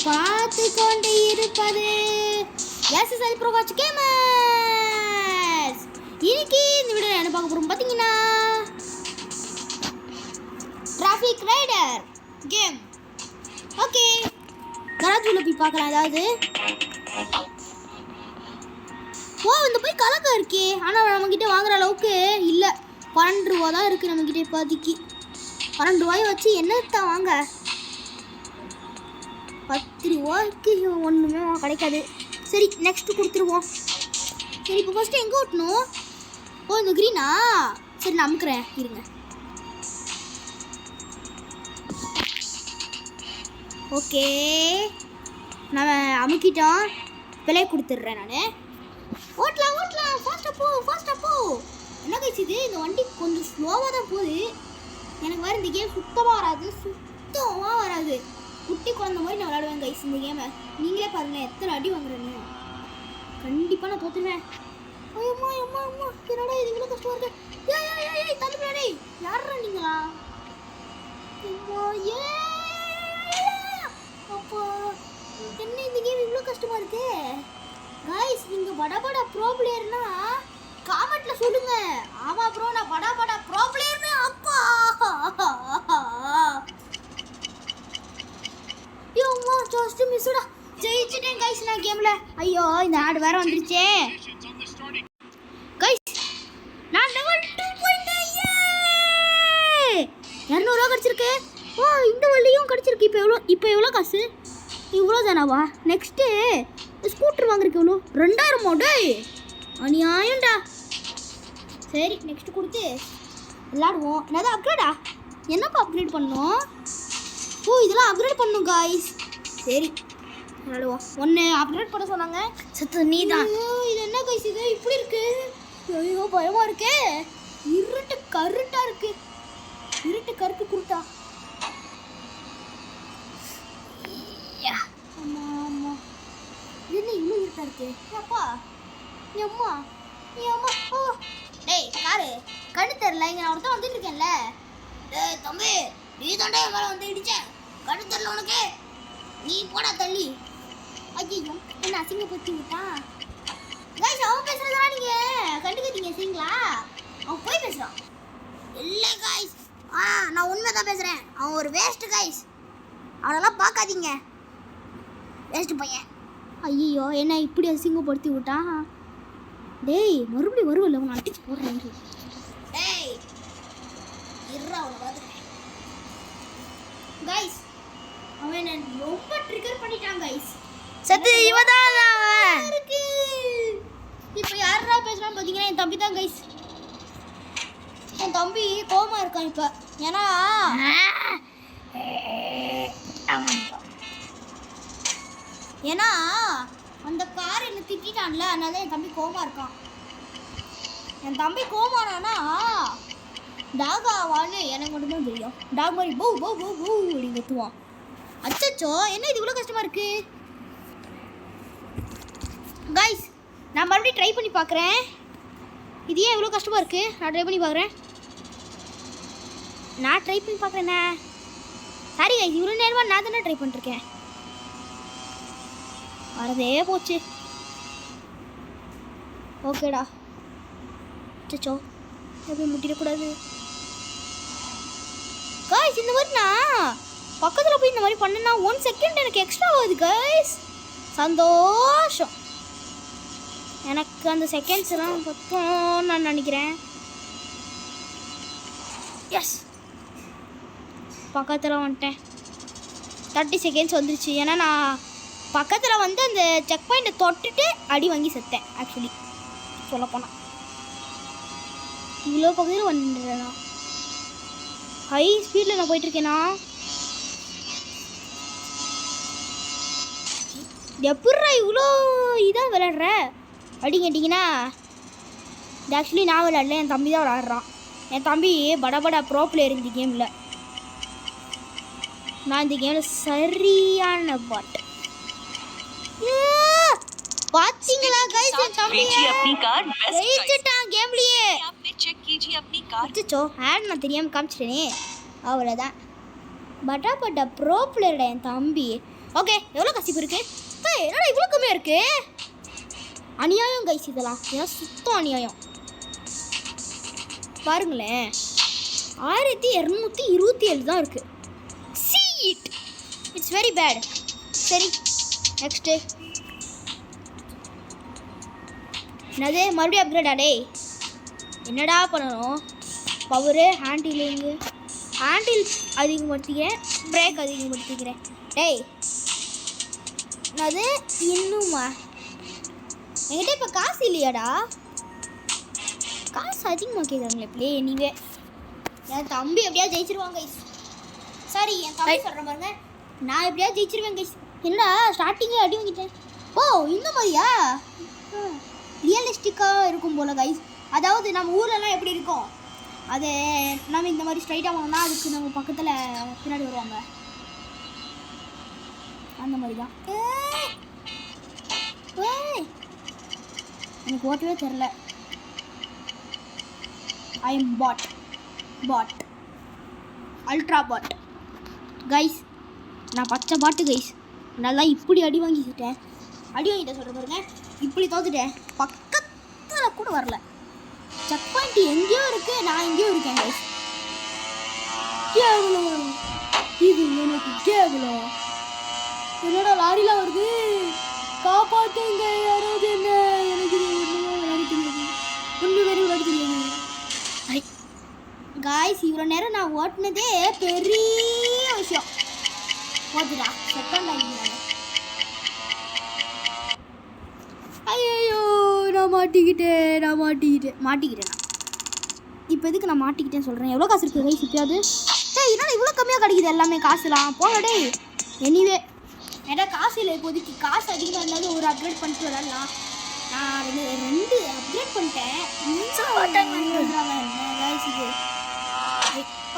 பார்த்து கொண்டு இருப்பது SSL Pro Watch Gamers. இன்னைக்கு இந்த வீடியோல என்ன பார்க்க போறோம் பாத்தீங்கன்னா டிராஃபிக் ரைடர் கேம். ஓகே, கராஜுல போய் பார்க்கலாம். அதாவது இந்த போய் கலக்க இருக்கே, ஆனால் நம்மக்கிட்ட வாங்குற அளவுக்கு இல்லை. 12 ரூபா தான் இருக்குது நம்மக்கிட்ட இப்போதைக்கு. 12 ரூபாய் வச்சு என்னத்தான் வாங்க, 10 ரூபாய்க்கு ஒன்றுமே கிடைக்காது. சரி, நெக்ஸ்ட்டு கொடுத்துருவோம். சரி, இப்போ ஃபஸ்ட்டு எங்கே ஓட்டணும்? இந்த க்ரீனா? சரி, நான் அமுக்குறேன், இருங்க. ஓகே, நான் அமுக்கிட்டோம். விலை கொடுத்துட்றேன் நான். ஓட்டலாம் ஃபாஸ்ட்டாக போ. என்ன கைஸ் இது? இந்த வண்டி கொஞ்சம் ஸ்லோவாக தான் போகுது. எனக்கு வேறு இந்த கேம் சுத்தமாக வராது. குட்டி குழந்த மாதிரி நான் விளையாடுவேன் கைஸ் இந்த கேமை. நீங்களே பாருங்கள் எத்தனை அடி வாங்குறேன்னு. கண்டிப்பாக நான் தோற்றுவேன். ஐயம்மா என்னடா இது இவ்வளோ கஷ்டமாக இருக்கு. ஏய் தள்ளி பின்னாடி யாரா நீங்களா? அப்பா, என்ன இந்த கேம் இவ்வளோ கஷ்டமாக இருக்கு? கைஸ், நீங்கள் படா ப்ரோ பிளேயர்னா காமெண்ட்ல சொல்லுங்க. ஆமா ப்ரோ, நான் படா ப்ரோ பிளேயர்னு. அப்பா யோமா ஜஸ்ட் மிஸ்டா. ஜெயிச்சிட்டேன் கைஸ் நான் கேம்ல. ஐயோ, இந்த ஆட் வேற வந்துருச்சே. கைஸ், நான் லெவல் 2 போயிட்டேன். 200 ரூபா கிடைச்சிருக்கு. இந்த வழியும் கிடைச்சிருக்கு. இப்போ எவ்வளோ காசு? இவ்வளோ தானாவா? நெக்ஸ்ட்டு ஸ்கூட்டர் வாங்குறதுக்கு எவ்வளோ? 2000 மோடு. அநியாயம்டா. சரி, நெக்ஸ்ட் கொடுத்து விளாடுவோம். என்னது அப்கிரேடா? என்னப்பா அப்கிரேட் பண்ணணும்? இதெல்லாம் அப்கிரேட் பண்ணணும் காய்ஸ். சரி, விளாடுவோம். ஒன்று அப்கிரேட் பண்ண சொன்னாங்க. சத்து நீ தான். இது என்ன காய்ஸ் இது இப்படி இருக்கு? ஐயோ, பயமாக இருக்கே. கருட்டாக இருக்கு. கருட்டு குருட்டா. ஆமாம், என்ன இவ்வளோ இருட்டா இருக்கு? அப்பா எம்மா டேய் காரு கண்ணு தெரியல. இங்கே நான் ஒருத்தன் வந்துட்டு இருக்கேன்ல. டேய் தம்பி, நீ தாண்டா என் மேலே வந்து இடிச்சேன். கண்ணு தெரியல உனக்கு? நீ போடா தள்ளி. ஐயோ, என்ன அசிங்கப்படுத்தி விட்டான். கைஸ், அவன் பேசுறதெல்லாம் நீங்கள் கண்டுக்கிட்டீங்க சரிங்களா? அவன் போய் பேசுகிறான். இல்லை கைஸ், நான் உண்மை தான் பேசுகிறேன். அவன் ஒரு வேஸ்ட்டு கைஸ். அவனெல்லாம் பார்க்காதீங்க, வேஸ்ட்டு பையன். ஐயோ, என்ன இப்படி அசிங்கப்படுத்தி விட்டான்? டேய், மறுபடியும் வருவல்ல, அவனை அடிச்சு போடுறேன். டேய் இருடா, அவனை பார்த்துட்டேன். கைஸ், அவன் என்ன ரொம்ப ட்ரிகர் பண்ணிட்டான் கைஸ். சத்து இவதான் இருக்கு. இப்போ யாரா பேசுறான்னு பார்த்தீங்கன்னா என் தம்பி தான் கைஸ். என் தம்பி கோவமா இருக்கான் இப்போ. ஏன்னா அந்த கார் என்ன திட்டான்ல, அதனால என் தம்பி கோவமா இருக்கான். என் தம்பி கோவமானானா டாக் ஆவான்னு எனக்கு மட்டும்தான் தெரியும். டாக் மாதிரி போ அப்படி கத்துவான். அச்சச்சோ, என்ன இது இவ்வளோ கஷ்டமா இருக்கு? கைஸ், நான் மறுபடியும் ட்ரை பண்ணி பார்க்குறேன். இது ஏன் இவ்வளோ கஷ்டமா இருக்கு? நான் ட்ரை பண்ணி பார்க்குறேன். சாரி கைஸ், இவ்வளோ நேரமாக நான் தானே ட்ரை பண்ணிருக்கேன். வரதே போச்சு. ஓகேடா. சச்சோ, எப்படி முட்டிடக்கூடாது கைஸ். இந்த மாதிரி நான் பக்கத்தில் போய் இந்த மாதிரி பண்ணேன்னா 1 செகண்ட் எனக்கு எக்ஸ்ட்ரா ஆகுது கைஸ். சந்தோஷம். எனக்கு அந்த செகண்ட்ஸ் எல்லாம் பத்தோன்னு நான் நினைக்கிறேன். எஸ், பக்கத்தில் வந்துட்டேன். 30 செகண்ட்ஸ் வந்துருச்சு. ஏன்னா நான் பக்கத்தில் வந்து அந்த செக் பாயிண்ட்டை தொட்டுட்டு அடி வாங்கி செத்தேன். ஆக்சுவலி சொல்லப்போனால் இவ்வளோ பக்கத்தில் வந்துடுறேண்ணா. ஹை ஸ்பீடில் நான் போயிட்டுருக்கேண்ணா. எப்பட்றா இவ்வளோ இதாக விளையாடுற? அப்படின்னு கேட்டிங்கன்னா, இது ஆக்சுவலி நான் விளையாடல, என் தம்பி தான் விளையாடுறான். என் தம்பி படா ப்ரோ பிளேயர் இந்த கேமில். நான் இந்த கேமில் சரியான பாட். பாத்தீங்களா गाइस, என் தம்பி ஜெயிச்சிட்டான் கேம்லயே. அச்சச்சோ, ஆட் நான் தெரியாம காமிச்சிட்டேனே. அவ்வளோதான். பட்டா ப்ரோ பிளேயர்டா என் தம்பி. ஓகே எவ்வளோ கசிப்பு இருக்கு? என்னடா இவ்வளோ கம்மியாக இருக்கு? அநியாயம் கைஸ், இதெல்லாம் ஏன் சுத்தம் அநியாயம். பாருங்களேன் 1227 தான் இருக்கு. See it, it's very bad. சரி நெக்ஸ்ட்டு என்னது மறுபடியும் அப்கிரேடா? டே என்னடா பண்ணணும்? பவரு ஹேண்டில் அதிகப்படுத்திக்கிறேன், பிரேக் அதிகப்படுத்திக்கிறேன். டேய் அது இன்னுமா என்கிட்ட இப்போ காசு இல்லையாடா? காசு அதிகமாக கேட்குறாங்களே ப்ளே. நீவே என் தம்பி எப்படியா ஜெயிச்சிருவாங்க கைஸ். சாரி என் தம்பி சொல்கிறேன் பாருங்க, நான் எப்படியா ஜெயிச்சிருவேன் கைஸ். என்னடா ஸ்டார்டிங்கே அடி வாங்கிட்டேன். ஓ இந்த மாதிரியா? ரியலிஸ்டிக்காக இருக்கும் போல் கைஸ். அதாவது நம்ம ஊர்லலாம் எப்படி இருக்கும், அது நம்ம இந்த மாதிரி ஸ்ட்ரைட்டாக போனோம்னா அதுக்கு நம்ம பக்கத்தில் பின்னாடி வருவாங்க, அந்த மாதிரி தான். எனக்கு ஓட்டவே தெரில. I am bad ultra bad guys. நான் பச்சை பாட்டு கைஸ். நல்லா இப்படி அடி வாங்கிட்டேன் சொல்கிற பாருங்க. இப்படி தோத்துட்டேன், பக்கத்தில் கூட வரல. செக் பாயிண்ட் எங்கேயோ இருக்கு, நான் எங்கேயோ இருக்கேன் கைஸ். கேவலம், இது எனக்கு கேவலம். என்னடா லாரிலாம் வருது, காப்பாற்றுங்க யாராவது என்ன. எனக்கு விளையாட தெரியாது, ஒன்று வேறு விளையாட தெரியாது காய்ஸ். இவ்வளோ நேரம் நான் ஓட்டினதே பெரிய விஷயம். ஓட்டுடா செகண்ட் ஆகிடுறாங்க. ஐயோ நான் மாட்டிக்கிட்டேன். இப்போ எதுக்கு நான் மாட்டிக்கிட்டேன்னு சொல்கிறேன்? எவ்வளோ காசு இருக்குது கைஸ் இப்போயாவது? டேய் என்னடா இவ்வளோ கம்மியாக கிடைக்குது எல்லாமே காசுலாம்? போங்க டேய். எனிவே ஏன்னா காசு இல்லை இப்போதைக்கு. காசு அதிகமாக இருந்தாலும் ஒரு அப்கிரேட் பண்ணிட்டு விளாட்லாம். நான் ரெண்டு அப்கிரேட் பண்ணிட்டேன். என்ன கைஸ் இது?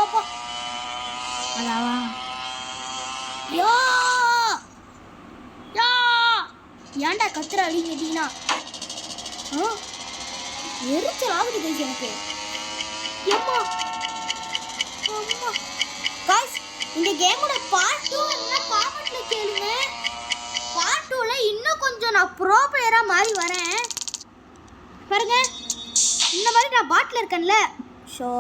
ஓப்போ அதாவா யோ ஏன்டா கத்துற அடி கேட்டீங்கன்னா எரிச்சல் ஆகுது கைஸ் எனக்கு. அம்மா காய்ஸ், இந்த கேமோட பார்ட் 2 என்ன காமெண்ட்ல கேளுங்க. பார்ட் 2ல இன்னும் கொஞ்சம் நான் ப்ரோ பிளேயரா மாறி வரேன் பாருங்க. இந்த மாதிரி நான் பாட்ல இருக்கேன்ல, ஷோ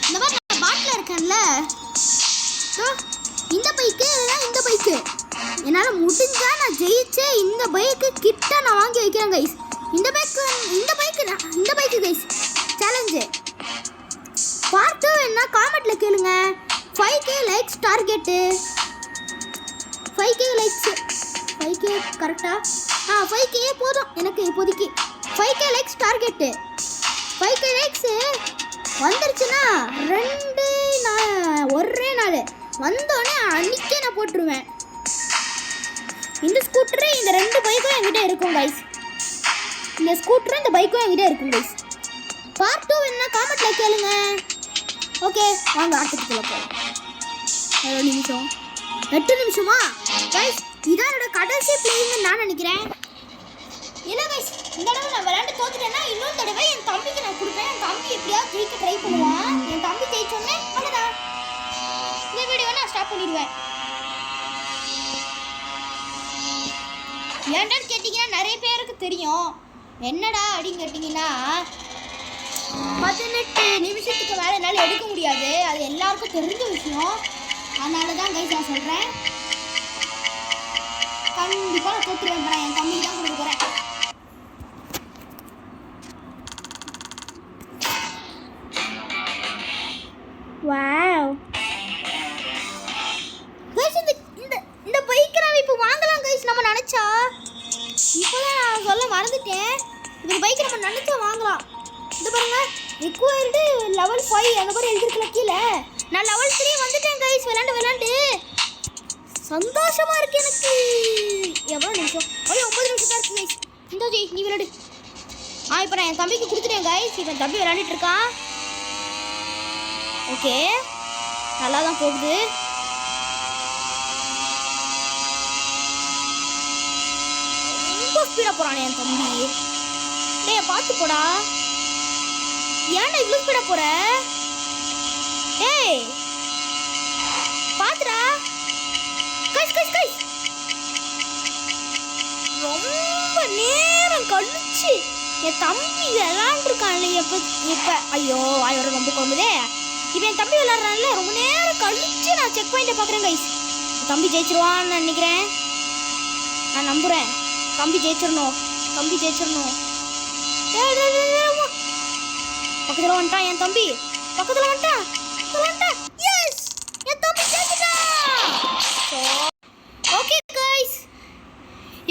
இந்த மாதிரி நான் பாட்ல இருக்கேன்ல, இந்த பைக்கு இந்த பைக்கு என்னால் முடிஞ்சா நான் ஜெயிச்சே இந்த பைக்கு கிட்ட நான் வாங்கி வைக்கிறேன் கைஸ். இந்த பைக்கு கைஸ் சேலஞ்சு. பார்ட் 2 என்ன காமெண்ட்ல கேளுங்க. 5K likes target. 5K likes 5K கரெக்டா? 5K போதும் எனக்கு இப்போதைக்கு. 5K likes target. 5K likes வந்துருச்சுன்னா ஒரே நாள் வந்தோடனே அன்னைக்கே நான் போட்டுருவேன். இந்த ஸ்கூட்டரு இந்த 2 பைக்கும் என்கிட்ட இருக்கும் கைஸ். இந்த ஸ்கூட்டரும் இந்த பைக்கும் என்கிட்ட இருக்கும் கைஸ். பார்ட் 2 என்ன காமெண்ட்ல கேளுங்க. ஓகே வாங்க ஆட்டத்துக்குள்ள போகலாம். 8 நிமிஷமா கைஸ்? இதான் என்னோட கடைசி பிளேயிங்னு நான் நினைக்கிறேன். இல்லை கைஸ், இந்த தடவை நான் விளையாண்டு தோத்துட்டேன்னா இன்னொரு தடவை என் தம்பிக்கு நான் கொடுப்பேன். என் தம்பி எப்படியாவது ஜெயிக்க ட்ரை பண்ணுவான். என் தம்பி ஜெயிச்சோடனே அவ்வளோதான், இந்த வீடியோவை நான் ஸ்டாப் பண்ணிடுவேன். ஏன்டான்னு கேட்டிங்கன்னா நிறைய பேருக்கு தெரியும். என்னடா அப்படின்னு கேட்டிங்கன்னா 18 நிமிஷத்துக்கு மேலே என்னால் எடுக்க முடியாது. அது எல்லாருக்கும் தெரிஞ்ச விஷயம். அதனால தான் கைஸ் நான் சொல்கிறேன். கண்டிப்பாக நான் தோற்றுருவேன். என் தம்பிக்கு தான் கொடுக்க போகிறேன். வாவ் கைஸ், இந்த பைக்கை நம்ம இப்போ வாங்கலாம் கைஸ். நம்ம நினச்சா இப்போதான் நான் சொல்ல மறந்துட்டேன். இந்த பைக்கை நம்ம நினச்சா வாங்கலாம். இந்த பாருங்க, ரிக்வயர்டு லெவல் 5 அந்த மாதிரி எழுதிருக்கல கீழே. நான் லெவல் 3 வந்துட்டேன் கைஸ். விளாண்டு சந்தோஷமாக இருக்கு எனக்கு. எவ்வளோ நிமிஷம்? 9 நிமிஷம் தான் இருக்கு கைஸ். இந்த ஜெய் நீ விளையாடு. இப்போ நான் என் தம்பிக்கு கொடுத்துட்டேன் கைஸ். இப்போ என் தம்பி விளையாண்டுட்டு இருக்கான். ஓகே நல்லா தான் போகுது. ரொம்ப ஸ்பீடாக போகிறானே என் தம்பி. டேய் பார்த்து போடா. ஏன்டா இவ்வளோ ஸ்பீடாக போகிற? டேய் பார்த்துடா. கைஸ் ரொம்ப நேரம் கழிச்சு என் தம்பி விளாண்டுருக்கான்ல எப்போ ஐயோ வாயோட ரொம்ப குழம்புதே. இப்போ என் தம்பி விளாட்றான்ல ரொம்ப நேரம் கழிச்சு நான் செக் பாயிண்ட்டை பார்க்குறேன் கைஸ். தம்பி ஜெயிச்சிருவான்னு நினைக்கிறேன், நான் நம்புகிறேன். தம்பி ஜெயிச்சிடணும். பக்கத்தில் வந்துட்டான் என் தம்பி, பக்கத்தில் வந்துட்டான். எஸ், என் தம்பி ஜெயிச்சிட்டான். ஓகே கைஸ்,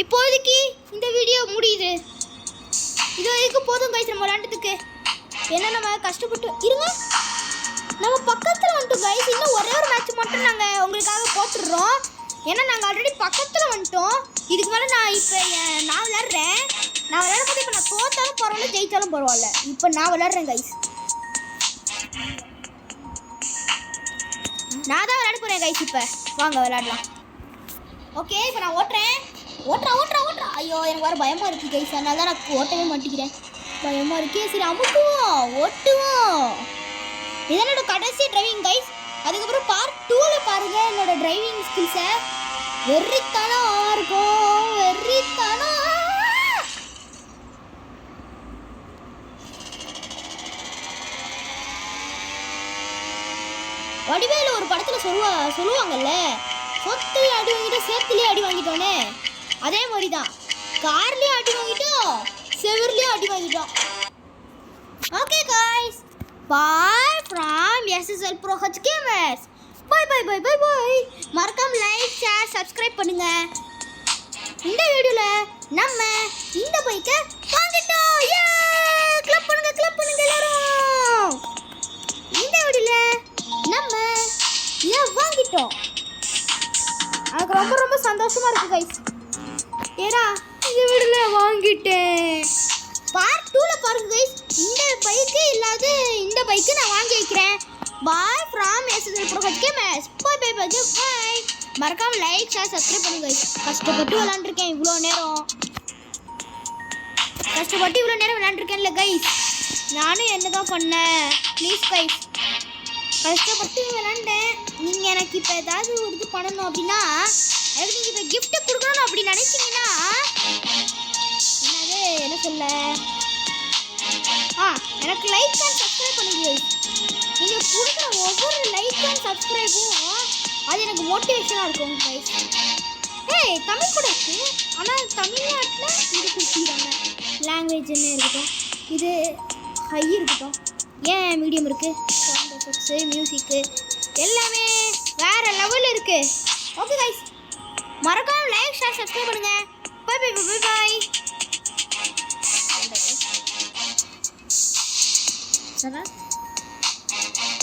இப்போதைக்கு இந்த வீடியோ முடியுது. இது வரைக்கும் போதும் கைஸ் நம்ம விளாண்டதுக்கு. ஏன்னா நம்ம கஷ்டப்பட்டு இருங்க, நம்ம பக்கத்தில் வந்துட்டோம் கைஸ். இன்னும் ஒரே ஒரு மேட்ச் மட்டும் நாங்கள் உங்களுக்காக போட்டுடுறோம். ஏன்னா நாங்கள் ஆல்ரெடி பக்கத்தில் வந்துட்டோம். இதுக்கு மேலே நான் விளாட்றேன். நான் விளாடும்போது இப்போ நான் தோத்தாலும் பரவாயில்ல, ஜெயித்தாலும் பரவாயில்ல. இப்போ நான் விளாட்றேன் கைஸ். நான் தான் விளையாட போகிறேன் கைஸ். இப்போ வாங்க விளையாடலாம். ஓகே, இப்போ நான் ஓட்டுறேன். ஐயோ எனக்கு வர பயமாக இருக்குது கைஸ், அதனால தான் நான் ஓட்டவே மாட்டேங்கிறேன். பயமாக இருக்கே. சரி அமுக்குவோம், ஓட்டுவோம். இதான் என்னோட கடைசி டிரைவிங் கைஸ். அதுக்கப்புறம் பார்ட் 2ல் பாருங்கள் என்னோட டிரைவிங் ஸ்கில்ஸை. வெறித்தனம் இருக்கும், வெறித்தனம். வடிவேலு ஒரு படத்தில் சொல்லுவாங்கல்ல, சொத்துலேயே அடி வாங்கிட்டோம், சேத்துலேயே அடி வாங்கிட்டோன்னே. அதே மாதிரி தான், கார்லேயும் அடி வாங்கிட்டோம், செவர்லேயும் அடி வாங்கிட்டோம். Okay guys, bye from SSL Pro H Gamers. பாய். மறக்காம லைக், ஷேர், சப்ஸ்கிரைப் பண்ணுங்க. இந்த வீடியோவில் நம்ம இந்த பைக்கை வாங்கிட்டோம். கிளப் பண்ணுங்க எல்லாரும். இந்த வீடியோவில் நம்ம இதை வாங்கிட்டோம். எனக்கு ரொம்ப சந்தோஷமா இருக்கு கைஸ். ஏன்னா இந்த வீடியோவில் வாங்கிட்டேன். பார்ட் 2ல் பாருங்க கைஸ். இந்த பைக்கு இல்லாத இந்த பைக்கு நான் வாங்கி வைக்கிறேன். Bye from SSL Pro H Gamers. பாய். மறக்காம லைக், ஷேர், சப்ஸ்கிரைப் பண்ணுங்க கைஸ். கஷ்டப்பட்டு விளாண்டுருக்கேன் இவ்வளோ நேரம். விளாண்டுருக்கேன்ல கைஸ். நானும் என்ன தான் பண்ணேன் ப்ளீஸ் கைஸ். கஷ்டப்பட்டு விளாண்டேன். நீங்கள் எனக்கு இப்போ ஏதாவது ஒரு இது பண்ணணும் அப்படின்னா, எனக்கு நீங்கள் இப்போ கிஃப்ட்டு கொடுக்கணும் அப்படி நினைச்சிங்கன்னா, என்ன சொல்ல, எனக்கு லைக் அண்ட் சப்ஸ்கிரைப் பண்ணுங்க. நீங்கள் கொடுக்குற ஒவ்வொரு லைக் அண்ட் சப்ஸ்கிரைபும் அது எனக்கு மோட்டிவேஷனாக இருக்கும் கைஸ். தமிழ் கூட இருக்குது, ஆனால் தமிழ்நாட்டில் இது கொடுத்துக்கிறாங்க. லாங்குவேஜ்ன்னு இருக்கட்டும், இது ஹை இருக்கட்டும், ஏன் மீடியம் இருக்குது, சவுண்ட் எஃபெக்ட்ஸு, மியூசிக்கு எல்லாமே வேறு லெவலில் இருக்குது. ஓகே கைஸ், மறக்காம லைக், ஷேர், சப்ஸ்கிரைப் பண்ணுங்கள். பாய்.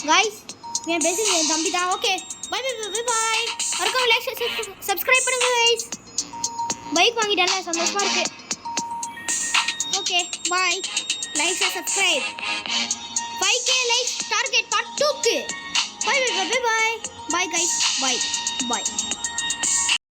गाइस मैं பேசுறது என் தம்பி தான். Okay bye. மறக்காம லைக் சப்ஸ்கிரைப் பண்ணுங்க गाइस. பைக் வாங்கிட்டேன்ல, சந்தோஷமா இருக்கு. Okay bye. Like subscribe. 5k like target part 2க்கு. Bye guys. பை.